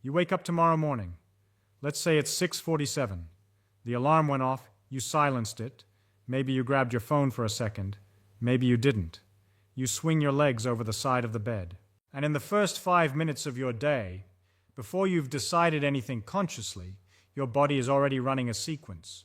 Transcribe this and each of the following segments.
You wake up tomorrow morning. Let's say it's 6:47. The alarm went off, you silenced it. Maybe you grabbed your phone for a second. Maybe you didn't. You swing your legs over the side of the bed. And in the first 5 minutes of your day, before you've decided anything consciously, your body is already running a sequence.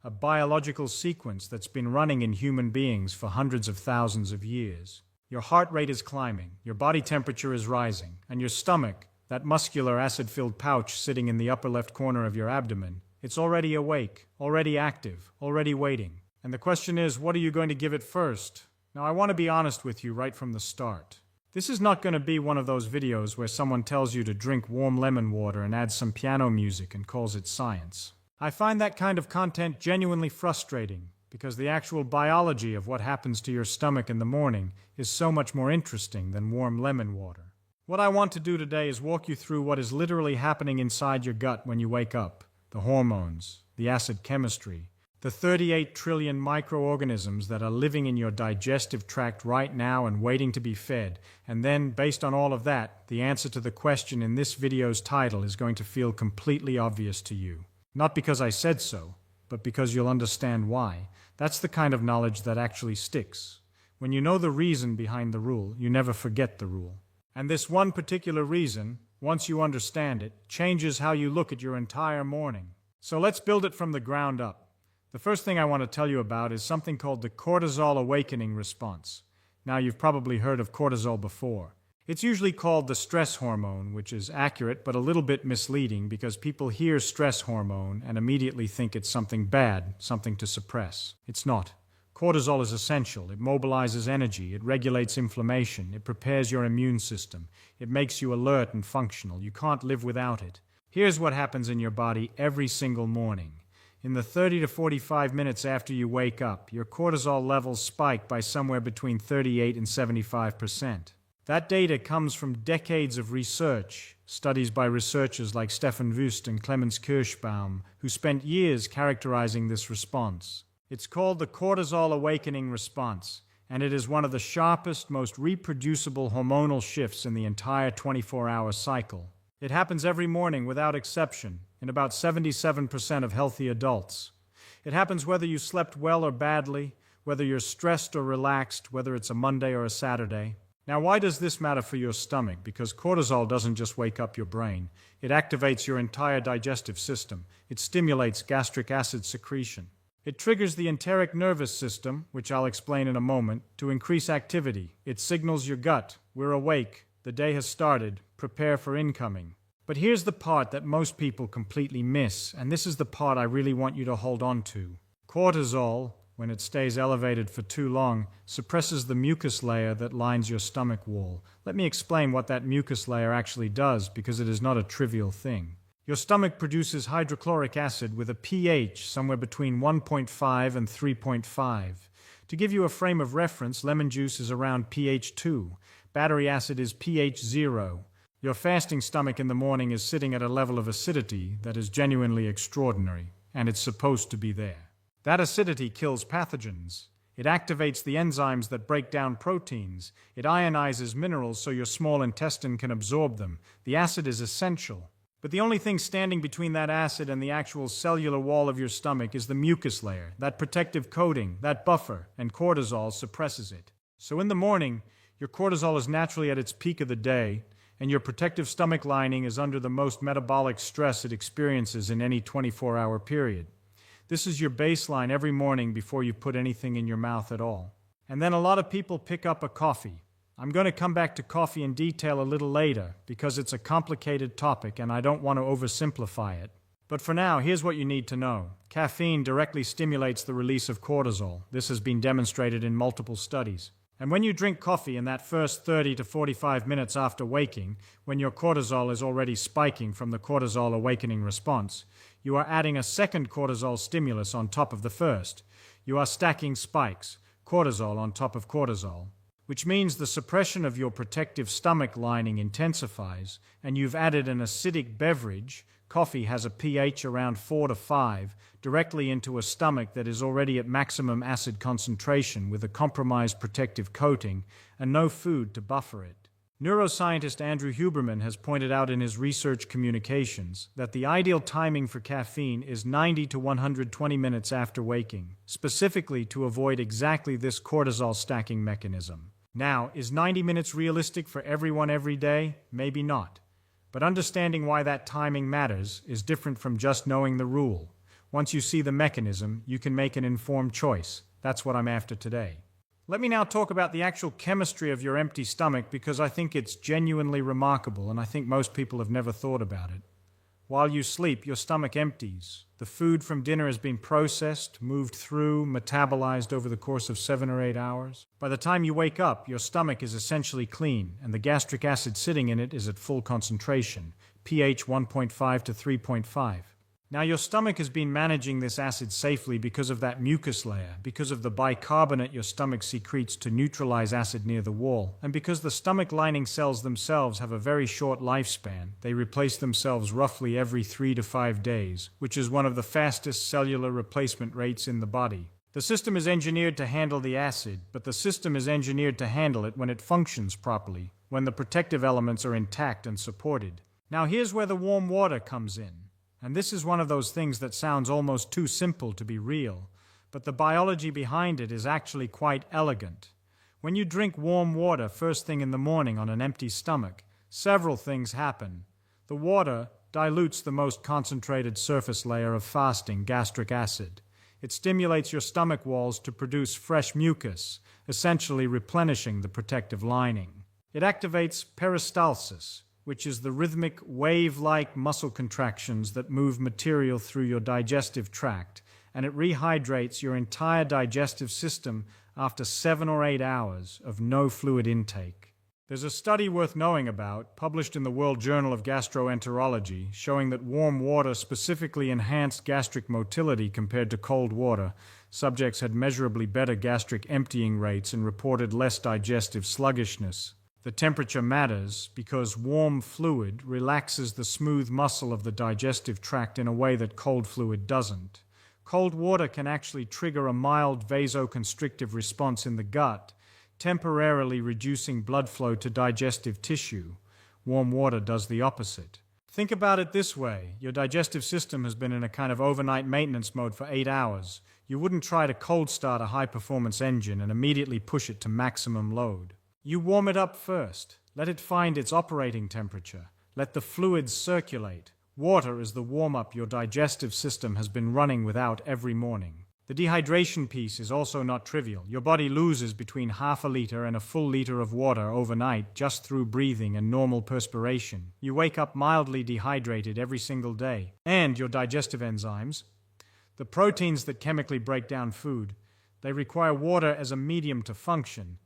A biological sequence that's been running in human beings for hundreds of thousands of years. Your heart rate is climbing, your body temperature is rising, and your stomach, that muscular acid-filled pouch sitting in the upper left corner of your abdomen, it's already awake, already active, already waiting. And the question is, what are you going to give it first? Now, I want to be honest with you right from the start. This is not going to be one of those videos where someone tells you to drink warm lemon water and adds some piano music and calls it science. I find that kind of content genuinely frustrating because the actual biology of what happens to your stomach in the morning is so much more interesting than warm lemon water. What I want to do today is walk you through what is literally happening inside your gut when you wake up. The hormones, the acid chemistry, the 38 trillion microorganisms that are living in your digestive tract right now and waiting to be fed. And then, based on all of that, the answer to the question in this video's title is going to feel completely obvious to you. Not because I said so, but because you'll understand why. That's the kind of knowledge that actually sticks. When you know the reason behind the rule, you never forget the rule. And this one particular reason, once you understand it, changes how you look at your entire morning. So let's build it from the ground up. The first thing I want to tell you about is something called the cortisol awakening response. Now, you've probably heard of cortisol before. It's usually called the stress hormone, which is accurate but a little bit misleading because people hear stress hormone and immediately think it's something bad, something to suppress. It's not. Cortisol is essential. It mobilizes energy. It regulates inflammation. It prepares your immune system. It makes you alert and functional. You can't live without it. Here's what happens in your body every single morning. In the 30 to 45 minutes after you wake up, your cortisol levels spike by somewhere between 38 and 75%. That data comes from decades of research, studies by researchers like Stefan Wüst and Clemens Kirschbaum, who spent years characterizing this response. It's called the cortisol awakening response, and it is one of the sharpest, most reproducible hormonal shifts in the entire 24-hour cycle. It happens every morning without exception, in about 77% of healthy adults. It happens whether you slept well or badly, whether you're stressed or relaxed, whether it's a Monday or a Saturday. Now, why does this matter for your stomach? Because cortisol doesn't just wake up your brain. It activates your entire digestive system. It stimulates gastric acid secretion. It triggers the enteric nervous system, which I'll explain in a moment, to increase activity. It signals your gut, we're awake, the day has started, prepare for incoming. But here's the part that most people completely miss, and this is the part I really want you to hold on to. Cortisol, when it stays elevated for too long, suppresses the mucus layer that lines your stomach wall. Let me explain what that mucus layer actually does, because it is not a trivial thing. Your stomach produces hydrochloric acid with a pH somewhere between 1.5 and 3.5. To give you a frame of reference, lemon juice is around pH 2. Battery acid is pH 0. Your fasting stomach in the morning is sitting at a level of acidity that is genuinely extraordinary, and it's supposed to be there. That acidity kills pathogens. It activates the enzymes that break down proteins. It ionizes minerals so your small intestine can absorb them. The acid is essential. But the only thing standing between that acid and the actual cellular wall of your stomach is the mucus layer, that protective coating, that buffer, and cortisol suppresses it. So in the morning, your cortisol is naturally at its peak of the day, and your protective stomach lining is under the most metabolic stress it experiences in any 24-hour period. This is your baseline every morning before you put anything in your mouth at all. And then a lot of people pick up a coffee. I'm going to come back to coffee in detail a little later because it's a complicated topic and I don't want to oversimplify it. But for now, here's what you need to know. Caffeine directly stimulates the release of cortisol. This has been demonstrated in multiple studies. And when you drink coffee in that first 30 to 45 minutes after waking, when your cortisol is already spiking from the cortisol awakening response, you are adding a second cortisol stimulus on top of the first. You are stacking spikes, cortisol on top of cortisol, which means the suppression of your protective stomach lining intensifies, and you've added an acidic beverage, coffee has a pH around 4 to 5, directly into a stomach that is already at maximum acid concentration with a compromised protective coating and no food to buffer it. Neuroscientist Andrew Huberman has pointed out in his research communications that the ideal timing for caffeine is 90 to 120 minutes after waking, specifically to avoid exactly this cortisol stacking mechanism. Now, is 90 minutes realistic for everyone every day? Maybe not. But understanding why that timing matters is different from just knowing the rule. Once you see the mechanism, you can make an informed choice. That's what I'm after today. Let me now talk about the actual chemistry of your empty stomach because I think it's genuinely remarkable and I think most people have never thought about it. While you sleep, your stomach empties. The food from dinner has been processed, moved through, metabolized over the course of 7 or 8 hours. By the time you wake up, your stomach is essentially clean and the gastric acid sitting in it is at full concentration, pH 1.5 to 3.5. Now, your stomach has been managing this acid safely because of that mucus layer, because of the bicarbonate your stomach secretes to neutralize acid near the wall, and because the stomach lining cells themselves have a very short lifespan. They replace themselves roughly every 3 to 5 days, which is one of the fastest cellular replacement rates in the body. The system is engineered to handle the acid, but the system is engineered to handle it when it functions properly, when the protective elements are intact and supported. Now, here's where the warm water comes in. And this is one of those things that sounds almost too simple to be real, but the biology behind it is actually quite elegant. When you drink warm water first thing in the morning on an empty stomach, several things happen. The water dilutes the most concentrated surface layer of fasting gastric acid. It stimulates your stomach walls to produce fresh mucus, essentially replenishing the protective lining. It activates peristalsis, which is the rhythmic, wave-like muscle contractions that move material through your digestive tract, and it rehydrates your entire digestive system after 7 or 8 hours of no fluid intake. There's a study worth knowing about, published in the World Journal of Gastroenterology, showing that warm water specifically enhanced gastric motility compared to cold water. Subjects had measurably better gastric emptying rates and reported less digestive sluggishness. The temperature matters because warm fluid relaxes the smooth muscle of the digestive tract in a way that cold fluid doesn't. Cold water can actually trigger a mild vasoconstrictive response in the gut, temporarily reducing blood flow to digestive tissue. Warm water does the opposite. Think about it this way. Your digestive system has been in a kind of overnight maintenance mode for 8 hours. You wouldn't try to cold start a high-performance engine and immediately push it to maximum load. You warm it up first. Let it find its operating temperature. Let the fluids circulate. Water is the warm-up your digestive system has been running without every morning. The dehydration piece is also not trivial. Your body loses between half a liter and a full liter of water overnight just through breathing and normal perspiration. You wake up mildly dehydrated every single day. And your digestive enzymes, the proteins that chemically break down food, they require water as a medium to function.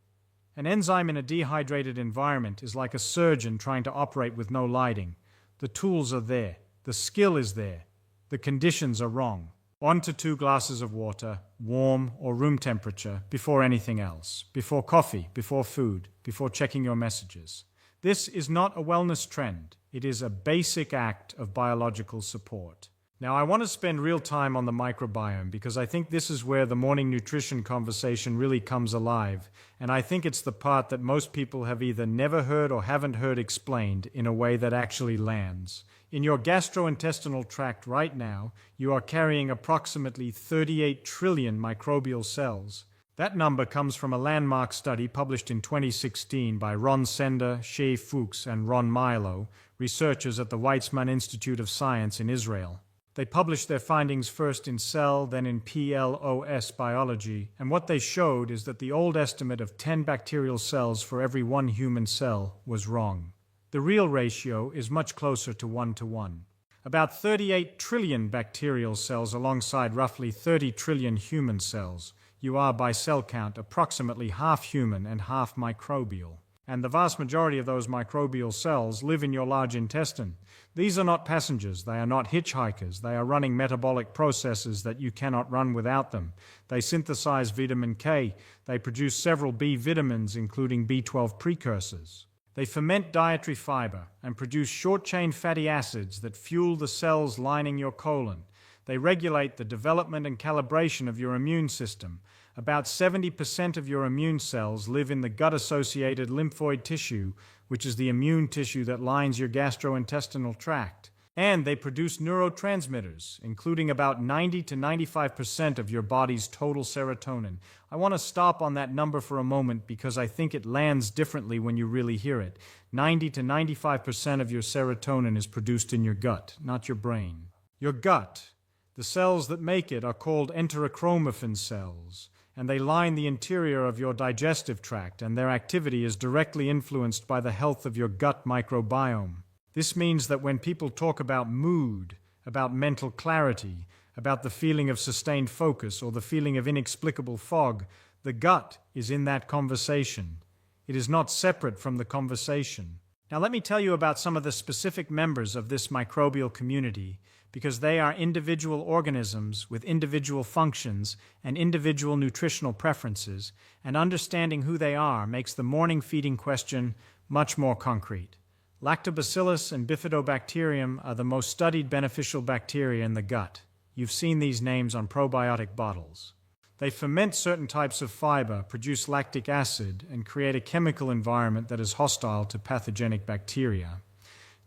An enzyme in a dehydrated environment is like a surgeon trying to operate with no lighting. The tools are there. The skill is there. The conditions are wrong. 1 to 2 glasses of water, warm or room temperature, before anything else. Before coffee, before food, before checking your messages. This is not a wellness trend. It is a basic act of biological support. Now, I want to spend real time on the microbiome because I think this is where the morning nutrition conversation really comes alive, and I think it's the part that most people have either never heard or haven't heard explained in a way that actually lands. In your gastrointestinal tract right now, you are carrying approximately 38 trillion microbial cells. That number comes from a landmark study published in 2016 by Ron Sender, Shay Fuchs, and Ron Milo, researchers at the Weizmann Institute of Science in Israel. They published their findings first in Cell, then in PLOS Biology, and what they showed is that the old estimate of 10 bacterial cells for every 1 human cell was wrong. The real ratio is much closer to 1 to 1. About 38 trillion bacterial cells alongside roughly 30 trillion human cells. You are, by cell count, approximately half human and half microbial. And the vast majority of those microbial cells live in your large intestine. These are not passengers, they are not hitchhikers, they are running metabolic processes that you cannot run without them. They synthesize vitamin K, they produce several B vitamins including B12 precursors. They ferment dietary fiber and produce short-chain fatty acids that fuel the cells lining your colon. They regulate the development and calibration of your immune system. About 70% of your immune cells live in the gut-associated lymphoid tissue, which is the immune tissue that lines your gastrointestinal tract. And they produce neurotransmitters, including about 90 to 95% of your body's total serotonin. I want to stop on that number for a moment because I think it lands differently when you really hear it. 90 to 95% of your serotonin is produced in your gut, not your brain. Your gut, the cells that make it, are called enterochromaffin cells, and they line the interior of your digestive tract, and their activity is directly influenced by the health of your gut microbiome. This means that when people talk about mood, about mental clarity, about the feeling of sustained focus or the feeling of inexplicable fog, the gut is in that conversation. It is not separate from the conversation. Now let me tell you about some of the specific members of this microbial community, because they are individual organisms with individual functions and individual nutritional preferences, and understanding who they are makes the morning feeding question much more concrete. Lactobacillus and Bifidobacterium are the most studied beneficial bacteria in the gut. You've seen these names on probiotic bottles. They ferment certain types of fiber, produce lactic acid, and create a chemical environment that is hostile to pathogenic bacteria.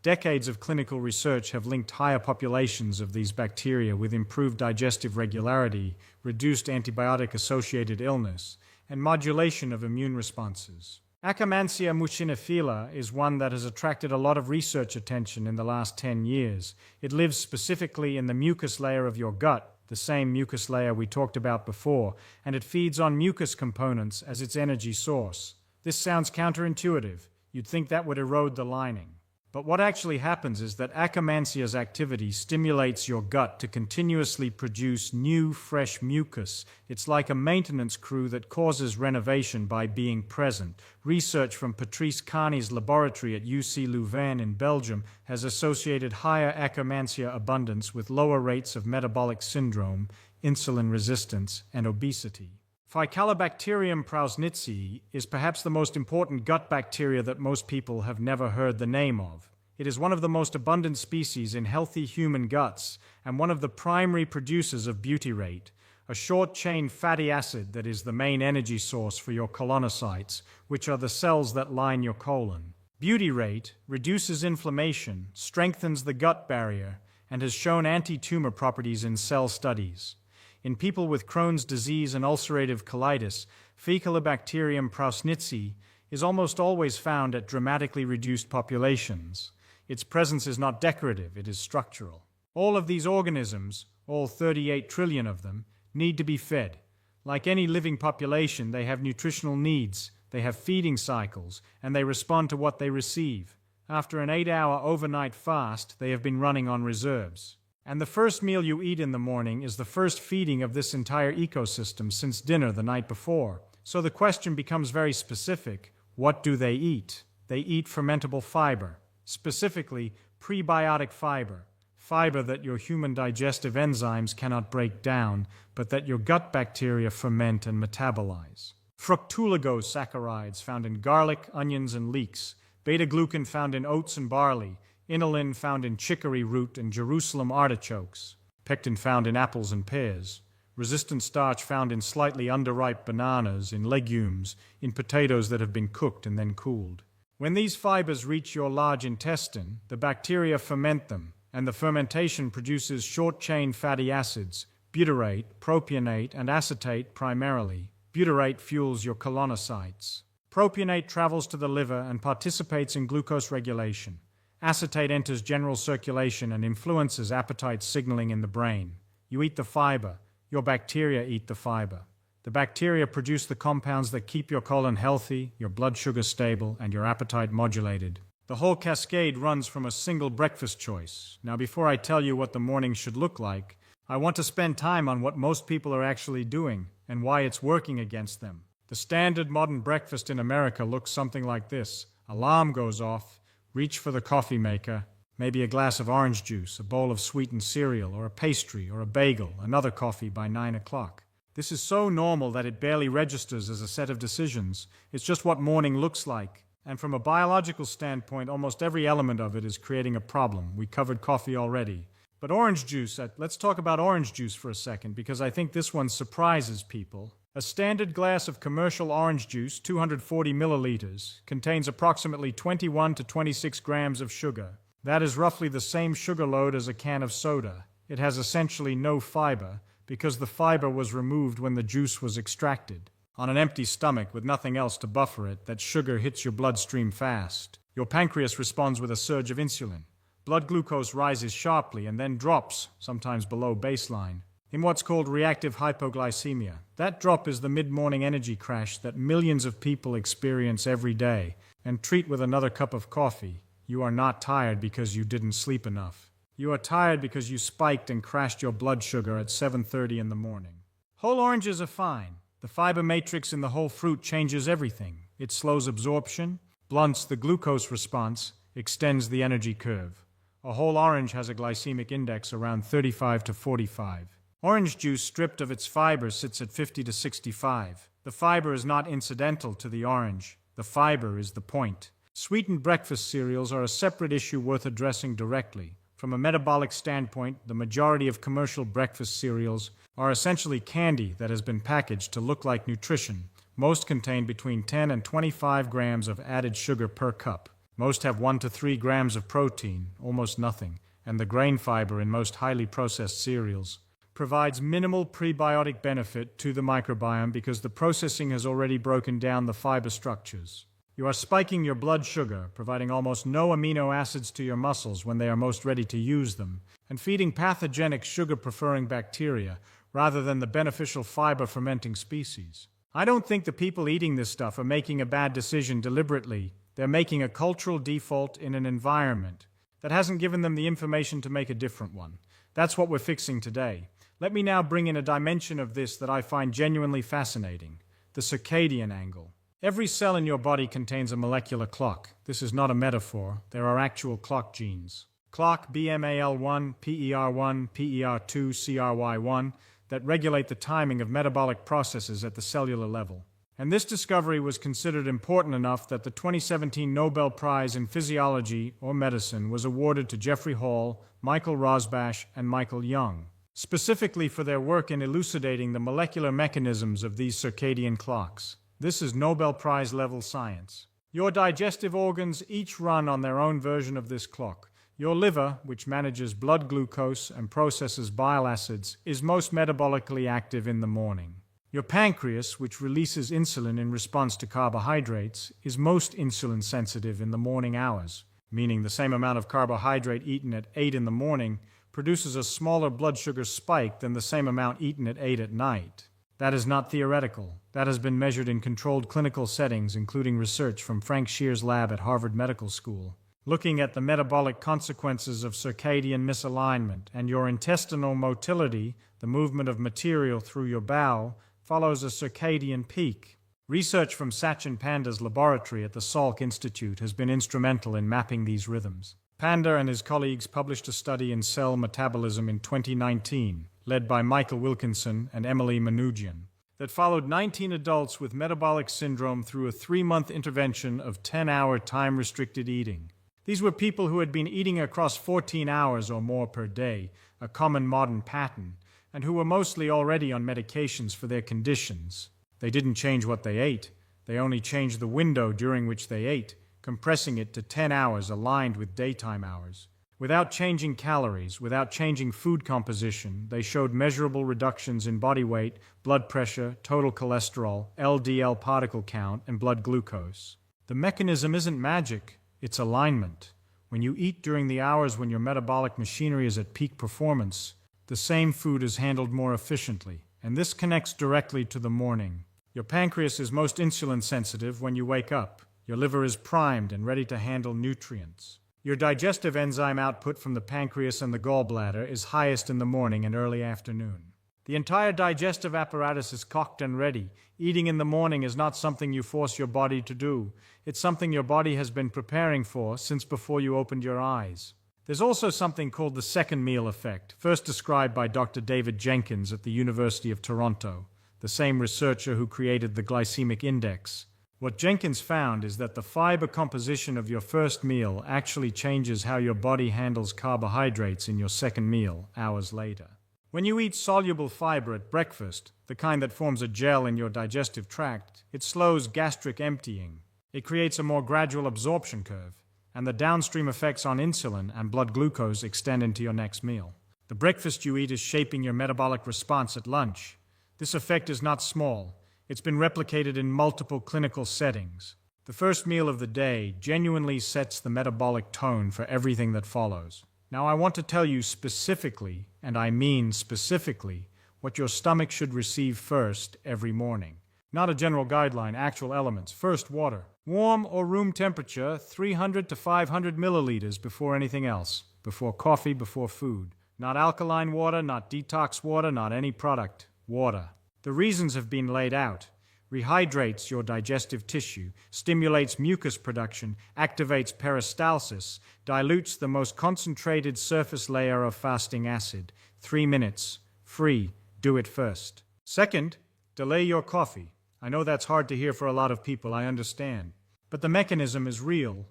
Decades of clinical research have linked higher populations of these bacteria with improved digestive regularity, reduced antibiotic-associated illness, and modulation of immune responses. Akkermansia muciniphila is one that has attracted a lot of research attention in the last 10 years. It lives specifically in the mucus layer of your gut, the same mucus layer we talked about before, and it feeds on mucus components as its energy source. This sounds counterintuitive. You'd think that would erode the lining. But what actually happens is that Akkermansia's activity stimulates your gut to continuously produce new, fresh mucus. It's like a maintenance crew that causes renovation by being present. Research from Patrice Carney's laboratory at UC Leuven in Belgium has associated higher Akkermansia abundance with lower rates of metabolic syndrome, insulin resistance, and obesity. Faecalibacterium prausnitzii is perhaps the most important gut bacteria that most people have never heard the name of. It is one of the most abundant species in healthy human guts and one of the primary producers of butyrate, a short-chain fatty acid that is the main energy source for your colonocytes, which are the cells that line your colon. Butyrate reduces inflammation, strengthens the gut barrier, and has shown anti-tumor properties in cell studies. In people with Crohn's disease and ulcerative colitis, Faecalibacterium prausnitzii is almost always found at dramatically reduced populations. Its presence is not decorative, it is structural. All of these organisms, all 38 trillion of them, need to be fed. Like any living population, they have nutritional needs, they have feeding cycles, and they respond to what they receive. After an 8-hour overnight fast, they have been running on reserves. And the first meal you eat in the morning is the first feeding of this entire ecosystem since dinner the night before. So the question becomes very specific. What do they eat? They eat fermentable fiber, specifically prebiotic fiber, fiber that your human digestive enzymes cannot break down, but that your gut bacteria ferment and metabolize. Fructooligosaccharides found in garlic, onions, and leeks, beta-glucan found in oats and barley, inulin found in chicory root and Jerusalem artichokes, pectin found in apples and pears, resistant starch found in slightly underripe bananas, in legumes, in potatoes that have been cooked and then cooled. When these fibers reach your large intestine, the bacteria ferment them, and the fermentation produces short-chain fatty acids, butyrate, propionate, and acetate primarily. Butyrate fuels your colonocytes. Propionate travels to the liver and participates in glucose regulation. Acetate enters general circulation and influences appetite signaling in the brain. You eat the fiber. Your bacteria eat the fiber. The bacteria produce the compounds that keep your colon healthy, your blood sugar stable, and your appetite modulated. The whole cascade runs from a single breakfast choice. Now, before I tell you what the morning should look like, I want to spend time on what most people are actually doing and why it's working against them. The standard modern breakfast in America looks something like this. Alarm goes off. Reach for the coffee maker, maybe a glass of orange juice, a bowl of sweetened cereal, or a pastry, or a bagel, another coffee by 9 o'clock. This is so normal that it barely registers as a set of decisions. It's just what morning looks like. And from a biological standpoint, almost every element of it is creating a problem. We covered coffee already. But orange juice, let's talk about orange juice for a second, because I think this one surprises people. A standard glass of commercial orange juice, 240 milliliters, contains approximately 21 to 26 grams of sugar. That is roughly the same sugar load as a can of soda. It has essentially no fiber, because the fiber was removed when the juice was extracted. On an empty stomach with nothing else to buffer it, that sugar hits your bloodstream fast. Your pancreas responds with a surge of insulin. Blood glucose rises sharply and then drops, sometimes below baseline, in what's called reactive hypoglycemia. That drop is the mid-morning energy crash that millions of people experience every day and treat with another cup of coffee. You are not tired because you didn't sleep enough. You are tired because you spiked and crashed your blood sugar at 7:30 in the morning. Whole oranges are fine. The fiber matrix in the whole fruit changes everything. It slows absorption, blunts the glucose response, extends the energy curve. A whole orange has a glycemic index around 35 to 45. Orange juice stripped of its fiber sits at 50 to 65. The fiber is not incidental to the orange. The fiber is the point. Sweetened breakfast cereals are a separate issue worth addressing directly. From a metabolic standpoint, the majority of commercial breakfast cereals are essentially candy that has been packaged to look like nutrition. Most contain between 10 and 25 grams of added sugar per cup. Most have 1 to 3 grams of protein, almost nothing, and the grain fiber in most highly processed cereals provides minimal prebiotic benefit to the microbiome because the processing has already broken down the fiber structures. You are spiking your blood sugar, providing almost no amino acids to your muscles when they are most ready to use them, and feeding pathogenic sugar-preferring bacteria rather than the beneficial fiber-fermenting species. I don't think the people eating this stuff are making a bad decision deliberately. They're making a cultural default in an environment that hasn't given them the information to make a different one. That's what we're fixing today. Let me now bring in a dimension of this that I find genuinely fascinating, the circadian angle. Every cell in your body contains a molecular clock. This is not a metaphor. There are actual clock genes. Clock BMAL1, PER1, PER2, CRY1 that regulate the timing of metabolic processes at the cellular level. And this discovery was considered important enough that the 2017 Nobel Prize in Physiology or Medicine was awarded to Jeffrey Hall, Michael Rosbash, and Michael Young, specifically for their work in elucidating the molecular mechanisms of these circadian clocks. This is Nobel Prize level science. Your digestive organs each run on their own version of this clock. Your liver, which manages blood glucose and processes bile acids, is most metabolically active in the morning. Your pancreas, which releases insulin in response to carbohydrates, is most insulin sensitive in the morning hours, meaning the same amount of carbohydrate eaten at 8 in the morning produces a smaller blood sugar spike than the same amount eaten at 8 at night. That is not theoretical. That has been measured in controlled clinical settings, including research from Frank Shear's lab at Harvard Medical School, looking at the metabolic consequences of circadian misalignment, and your intestinal motility, the movement of material through your bowel, follows a circadian peak. Research from Sachin Panda's laboratory at the Salk Institute has been instrumental in mapping these rhythms. Panda and his colleagues published a study in Cell Metabolism in 2019, led by Michael Wilkinson and Emily Manoogian, that followed 19 adults with metabolic syndrome through a 3-month intervention of 10-hour time-restricted eating. These were people who had been eating across 14 hours or more per day, a common modern pattern, and who were mostly already on medications for their conditions. They didn't change what they ate. They only changed the window during which they ate, compressing it to 10 hours aligned with daytime hours. Without changing calories, without changing food composition, they showed measurable reductions in body weight, blood pressure, total cholesterol, LDL particle count, and blood glucose. The mechanism isn't magic, it's alignment. When you eat during the hours when your metabolic machinery is at peak performance, the same food is handled more efficiently, and this connects directly to the morning. Your pancreas is most insulin sensitive when you wake up. Your liver is primed and ready to handle nutrients. Your digestive enzyme output from the pancreas and the gallbladder is highest in the morning and early afternoon. The entire digestive apparatus is cocked and ready. Eating in the morning is not something you force your body to do. It's something your body has been preparing for since before you opened your eyes. There's also something called the second meal effect, first described by Dr. David Jenkins at the University of Toronto, the same researcher who created the glycemic index. What Jenkins found is that the fiber composition of your first meal actually changes how your body handles carbohydrates in your second meal, hours later. When you eat soluble fiber at breakfast, the kind that forms a gel in your digestive tract, it slows gastric emptying. It creates a more gradual absorption curve, and the downstream effects on insulin and blood glucose extend into your next meal. The breakfast you eat is shaping your metabolic response at lunch. This effect is not small. It's been replicated in multiple clinical settings. The first meal of the day genuinely sets the metabolic tone for everything that follows. Now I want to tell you specifically, and I mean specifically, what your stomach should receive first every morning. Not a general guideline, actual elements. First, water. Warm or room temperature, 300 to 500 milliliters before anything else. Before coffee, before food. Not alkaline water, not detox water, not any product. Water. The reasons have been laid out. Rehydrates your digestive tissue, stimulates mucus production, activates peristalsis, dilutes the most concentrated surface layer of fasting acid. 3 minutes. Free. Do it first. Second, delay your coffee. I know that's hard to hear for a lot of people, I understand. But the mechanism is real.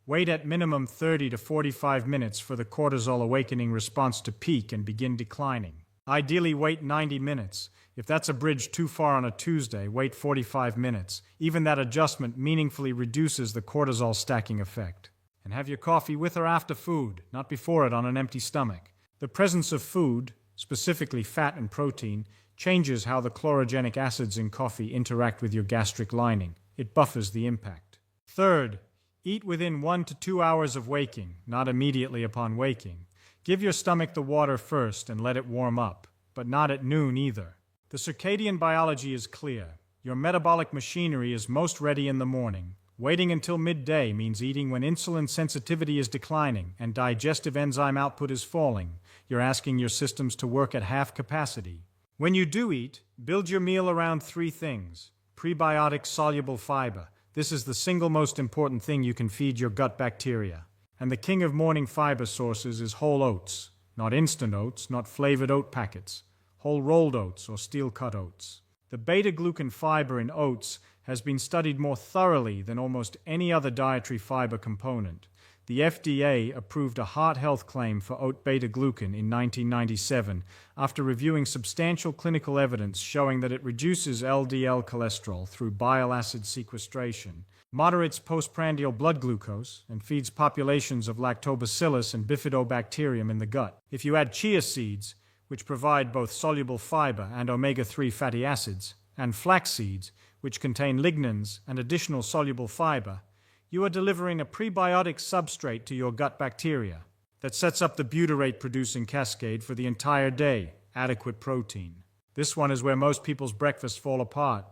Wait at minimum 30 to 45 minutes for the cortisol awakening response to peak and begin declining. Ideally, wait 90 minutes. If that's a bridge too far on a Tuesday, wait 45 minutes. Even that adjustment meaningfully reduces the cortisol stacking effect. And have your coffee with or after food, not before it on an empty stomach. The presence of food, specifically fat and protein, changes how the chlorogenic acids in coffee interact with your gastric lining. It buffers the impact. Third, eat within 1 to 2 hours of waking, not immediately upon waking. Give your stomach the water first and let it warm up, but not at noon either. The circadian biology is clear. Your metabolic machinery is most ready in the morning. Waiting until midday means eating when insulin sensitivity is declining and digestive enzyme output is falling. You're asking your systems to work at half capacity. When you do eat, build your meal around 3 things. Prebiotic soluble fiber. This is the single most important thing you can feed your gut bacteria. And the king of morning fiber sources is whole oats. Not instant oats, not flavored oat packets. Whole rolled oats or steel-cut oats. The beta-glucan fiber in oats has been studied more thoroughly than almost any other dietary fiber component. The FDA approved a heart health claim for oat beta-glucan in 1997 after reviewing substantial clinical evidence showing that it reduces LDL cholesterol through bile acid sequestration, moderates postprandial blood glucose, and feeds populations of lactobacillus and bifidobacterium in the gut. If you add chia seeds, which provide both soluble fiber and omega-3 fatty acids, and flax seeds, which contain lignans and additional soluble fiber, you are delivering a prebiotic substrate to your gut bacteria that sets up the butyrate-producing cascade for the entire day, adequate protein. This one is where most people's breakfasts fall apart.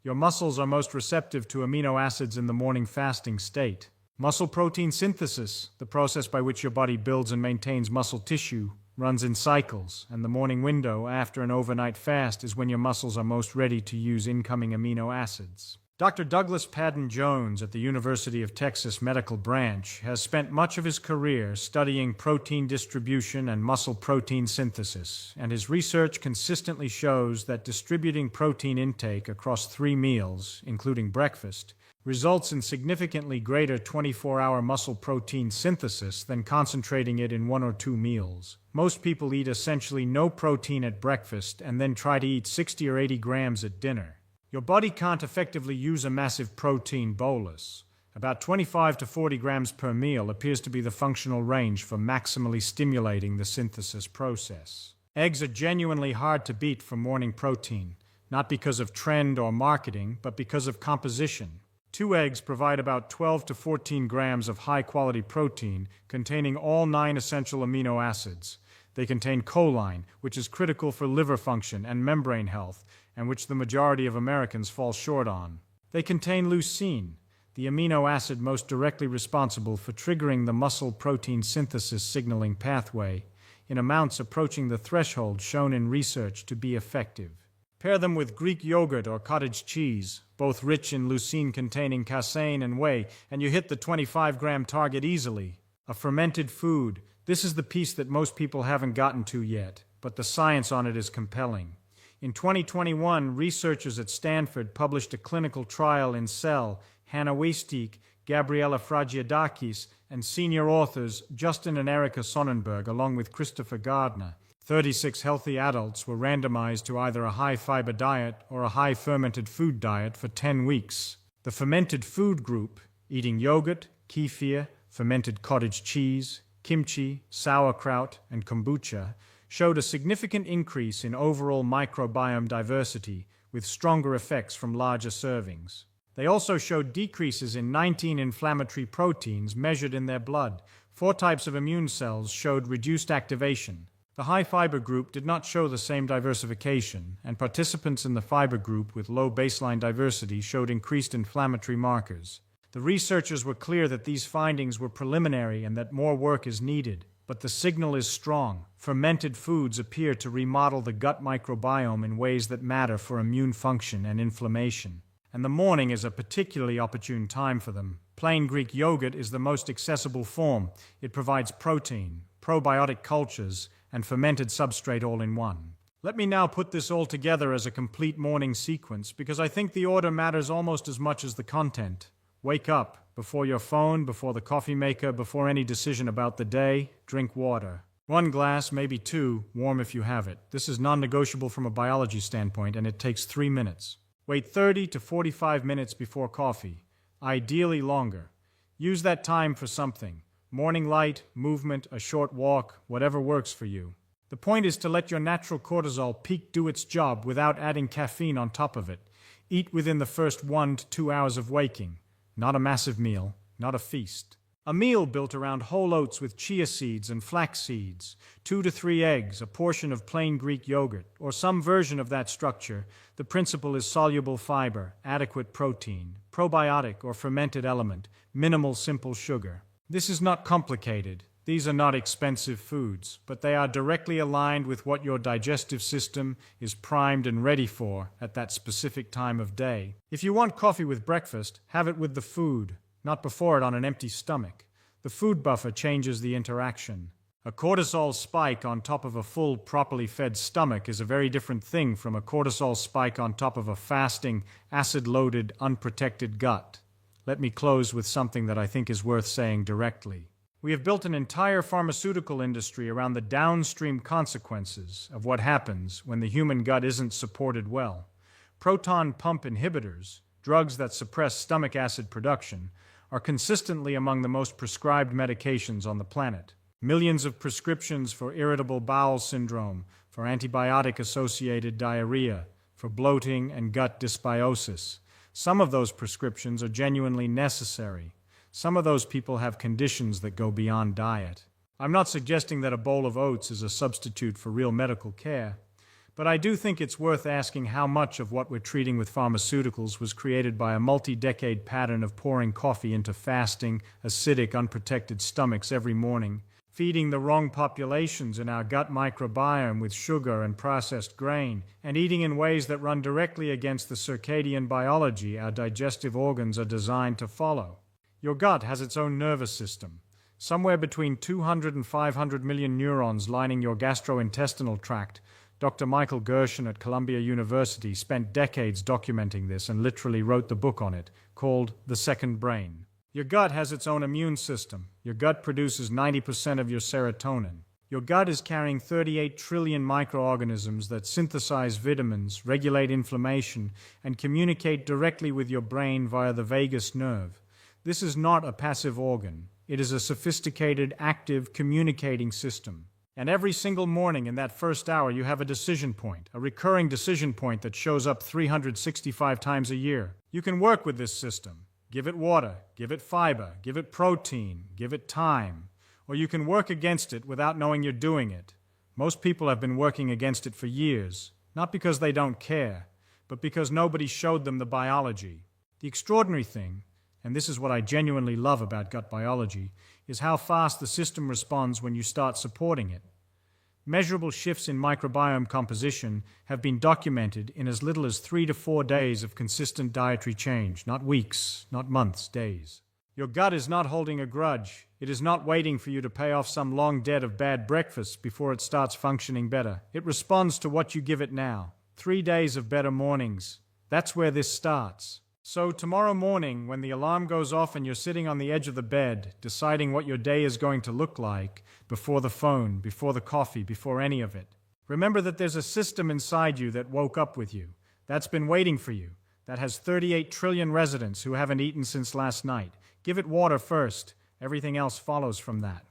Your muscles are most receptive to amino acids in the morning fasting state. Muscle protein synthesis, the process by which your body builds and maintains muscle tissue, runs in cycles, and the morning window after an overnight fast is when your muscles are most ready to use incoming amino acids. Dr. Douglas Padden Jones at the University of Texas Medical Branch has spent much of his career studying protein distribution and muscle protein synthesis, and his research consistently shows that distributing protein intake across 3 meals, including breakfast, results in significantly greater 24-hour muscle protein synthesis than concentrating it in 1 or 2 meals. Most people eat essentially no protein at breakfast and then try to eat 60 or 80 grams at dinner. Your body can't effectively use a massive protein bolus. About 25 to 40 grams per meal appears to be the functional range for maximally stimulating the synthesis process. Eggs are genuinely hard to beat for morning protein, not because of trend or marketing, but because of composition. 2 eggs provide about 12 to 14 grams of high-quality protein containing all 9 essential amino acids. They contain choline, which is critical for liver function and membrane health, and which the majority of Americans fall short on. They contain leucine, the amino acid most directly responsible for triggering the muscle protein synthesis signaling pathway, in amounts approaching the threshold shown in research to be effective. Pair them with Greek yogurt or cottage cheese, both rich in leucine-containing casein and whey, and you hit the 25-gram target easily. A fermented food. This is the piece that most people haven't gotten to yet, but the science on it is compelling. In 2021, researchers at Stanford published a clinical trial in Cell. Hannah Weistig, Gabriela Fragiadakis, and senior authors Justin and Erica Sonnenberg, along with Christopher Gardner, 36 healthy adults were randomized to either a high-fiber diet or a high-fermented food diet for 10 weeks. The fermented food group, eating yogurt, kefir, fermented cottage cheese, kimchi, sauerkraut, and kombucha, showed a significant increase in overall microbiome diversity with stronger effects from larger servings. They also showed decreases in 19 inflammatory proteins measured in their blood. 4 types of immune cells showed reduced activation. The high-fiber group did not show the same diversification, and participants in the fiber group with low baseline diversity showed increased inflammatory markers. The researchers were clear that these findings were preliminary and that more work is needed, but the signal is strong. Fermented foods appear to remodel the gut microbiome in ways that matter for immune function and inflammation. And the morning is a particularly opportune time for them. Plain Greek yogurt is the most accessible form. It provides protein, probiotic cultures, and fermented substrate all in one. Let me now put this all together as a complete morning sequence because I think the order matters almost as much as the content. Wake up. Before your phone, before the coffee maker, before any decision about the day, drink water. 1 glass, maybe 2, warm if you have it. This is non-negotiable from a biology standpoint, and it takes 3 minutes. Wait 30 to 45 minutes before coffee, ideally longer. Use that time for something. Morning light, movement, a short walk, whatever works for you. The point is to let your natural cortisol peak do its job without adding caffeine on top of it. Eat within the first 1 to 2 hours of waking. Not a massive meal, not a feast. A meal built around whole oats with chia seeds and flax seeds, 2 to 3 eggs, a portion of plain Greek yogurt, or some version of that structure. The principle is soluble fiber, adequate protein, probiotic or fermented element, minimal simple sugar. This is not complicated. These are not expensive foods, but they are directly aligned with what your digestive system is primed and ready for at that specific time of day. If you want coffee with breakfast, have it with the food, not before it on an empty stomach. The food buffer changes the interaction. A cortisol spike on top of a full, properly fed stomach is a very different thing from a cortisol spike on top of a fasting, acid-loaded, unprotected gut. Let me close with something that I think is worth saying directly. We have built an entire pharmaceutical industry around the downstream consequences of what happens when the human gut isn't supported well. Proton pump inhibitors, drugs that suppress stomach acid production, are consistently among the most prescribed medications on the planet. Millions of prescriptions for irritable bowel syndrome, for antibiotic-associated diarrhea, for bloating and gut dysbiosis. Some of those prescriptions are genuinely necessary. Some of those people have conditions that go beyond diet. I'm not suggesting that a bowl of oats is a substitute for real medical care, but I do think it's worth asking how much of what we're treating with pharmaceuticals was created by a multi-decade pattern of pouring coffee into fasting, acidic, unprotected stomachs every morning, feeding the wrong populations in our gut microbiome with sugar and processed grain, and eating in ways that run directly against the circadian biology our digestive organs are designed to follow. Your gut has its own nervous system. Somewhere between 200 and 500 million neurons lining your gastrointestinal tract. Dr. Michael Gershon at Columbia University spent decades documenting this and literally wrote the book on it, called The Second Brain. Your gut has its own immune system. Your gut produces 90% of your serotonin. Your gut is carrying 38 trillion microorganisms that synthesize vitamins, regulate inflammation, and communicate directly with your brain via the vagus nerve. This is not a passive organ. It is a sophisticated, active, communicating system. And every single morning in that first hour, you have a decision point, a recurring decision point that shows up 365 times a year. You can work with this system. Give it water, give it fiber, give it protein, give it time. Or you can work against it without knowing you're doing it. Most people have been working against it for years, not because they don't care, but because nobody showed them the biology. The extraordinary thing, and this is what I genuinely love about gut biology, is how fast the system responds when you start supporting it. Measurable shifts in microbiome composition have been documented in as little as 3 to 4 days of consistent dietary change, not weeks, not months, days. Your gut is not holding a grudge. It is not waiting for you to pay off some long debt of bad breakfasts before it starts functioning better. It responds to what you give it now. 3 days of better mornings. That's where this starts. So tomorrow morning, when the alarm goes off and you're sitting on the edge of the bed, deciding what your day is going to look like, before the phone, before the coffee, before any of it, Remember that there's a system inside you that woke up with you, that's been waiting for you, that has 38 trillion residents who haven't eaten since last night. Give it water first. Everything else follows from that.